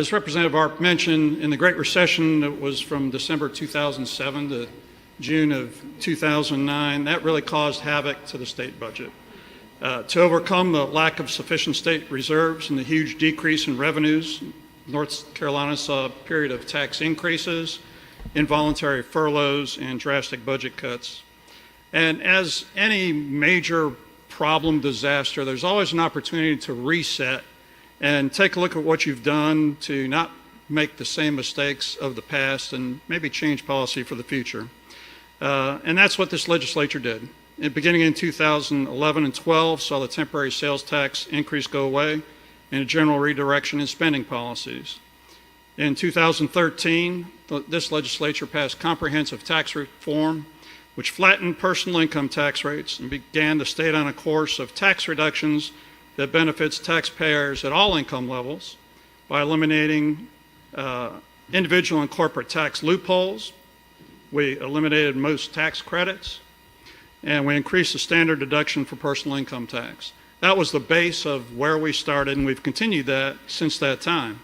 As Representative Arp mentioned, in the Great Recession that was from December 2007 to June of 2009, that really caused havoc to the state budget. To overcome the lack of sufficient state reserves and the huge decrease in revenues, North Carolina saw a period of tax increases, involuntary furloughs, and drastic budget cuts. And as any major problem, disaster, there's always an opportunity to reset and take a look at what you've done to not make the same mistakes of the past and maybe change policy for the future. And that's what this legislature did. Beginning in 2011 and 12, saw the temporary sales tax increase go away and a general redirection in spending policies. In 2013, this legislature passed comprehensive tax reform, which flattened personal income tax rates and began the state on a course of tax reductions that benefits taxpayers at all income levels by eliminating individual and corporate tax loopholes. We eliminated most tax credits, and we increased the standard deduction for personal income tax. That was the base of where we started, and we've continued that since that time.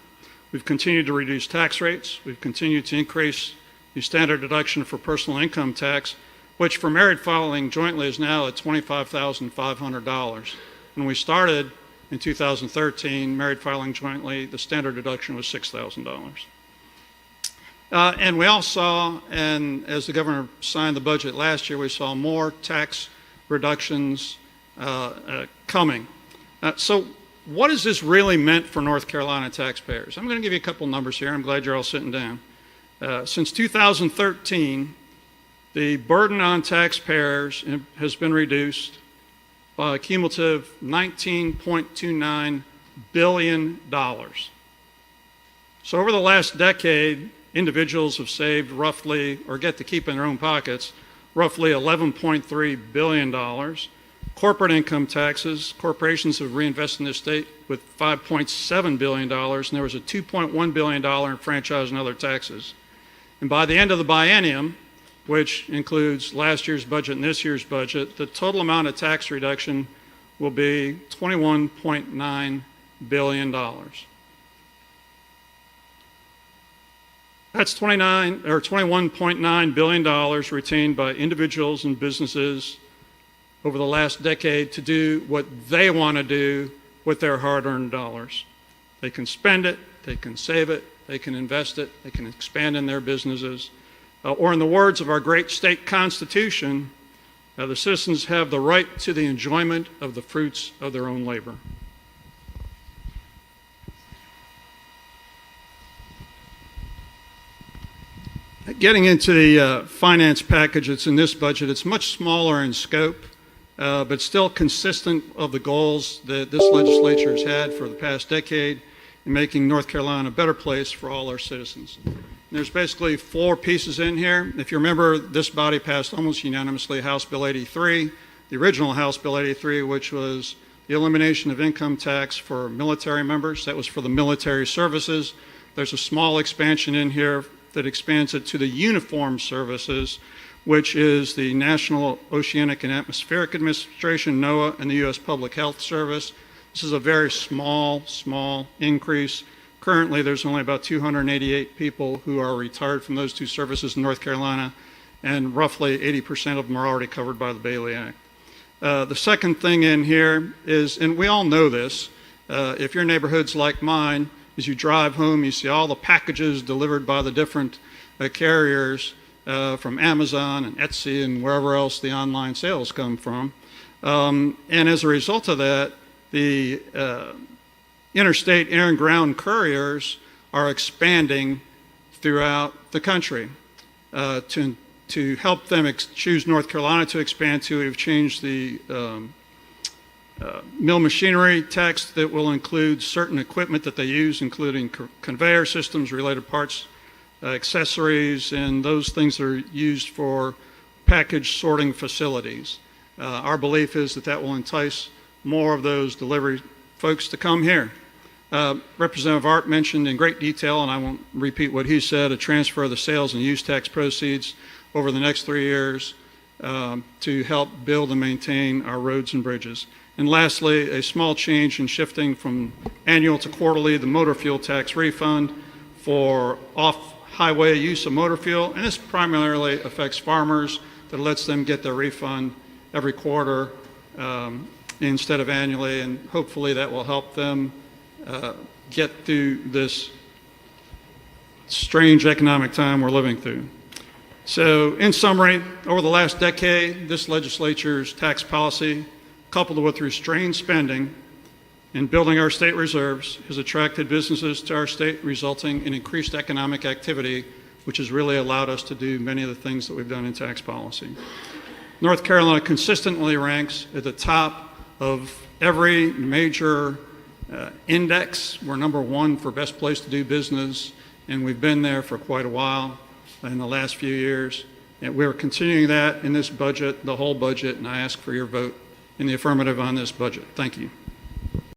We've continued to reduce tax rates. We've continued to increase the standard deduction for personal income tax, which for married filing jointly is now at $25,500. When we started in 2013, married filing jointly, the standard deduction was $6,000. And we all saw, and as the governor signed the budget last year, we saw more tax reductions coming. So what has this really meant for North Carolina taxpayers? I'm going to give you a couple numbers here. I'm glad you're all sitting down. Since 2013, the burden on taxpayers has been reduced by a cumulative $19.29 billion. So over the last decade, individuals have saved roughly, or get to keep in their own pockets, roughly $11.3 billion. Corporate income taxes, corporations have reinvested in the state with $5.7 billion, and there was a $2.1 billion in franchise and other taxes. And by the end of the biennium, which includes last year's budget and this year's budget, the total amount of tax reduction will be $21.9 billion. That's $21.9 billion retained by individuals and businesses over the last decade to do what they want to do with their hard-earned dollars. They can spend it, they can save it, they can invest it, they can expand in their businesses. Or in the words of our great state constitution, the citizens have the right to the enjoyment of the fruits of their own labor. Getting into the finance package that's in this budget, it's much smaller in scope, but still consistent of the goals that this legislature has had for the past decade in making North Carolina a better place for all our citizens. There's basically four pieces in here. If you remember, this body passed almost unanimously House Bill 83, the original House Bill 83, which was the elimination of income tax for military members. That was for the military services. There's a small expansion in here that expands it to the uniformed services, which is the National Oceanic and Atmospheric Administration, NOAA, and the U.S. Public Health Service. This is a very small increase. Currently, there's only about 288 people who are retired from those two services in North Carolina, and roughly 80% of them are already covered by the Bailey Act. The second thing in here is, and we all know this, if your neighborhood's like mine, as you drive home, you see all the packages delivered by the different carriers from Amazon and Etsy and wherever else the online sales come from. And as a result of that, the interstate air and ground couriers are expanding throughout the country. To help them choose North Carolina to expand to, we've changed the mill machinery tax that will include certain equipment that they use, including conveyor systems, related parts, accessories, and those things that are used for package sorting facilities. Our belief is that that will entice more of those delivery folks to come here. Representative Art mentioned in great detail, and I won't repeat what he said, a transfer of the sales and use tax proceeds over the next 3 years to help build and maintain our roads and bridges. And lastly, a small change in shifting from annual to quarterly, the motor fuel tax refund for off-highway use of motor fuel. And this primarily affects farmers, that lets them get their refund every quarter instead of annually, and hopefully that will help them get through this strange economic time we're living through. So in summary, over the last decade, this legislature's tax policy, coupled with restrained spending and building our state reserves, has attracted businesses to our state, resulting in increased economic activity, which has really allowed us to do many of the things that we've done in tax policy. North Carolina consistently ranks at the top of every major index. We're number one for best place to do business, and we've been there for quite a while in the last few years. And we're continuing that in this budget, the whole budget, and I ask for your vote in the affirmative on this budget. Thank you.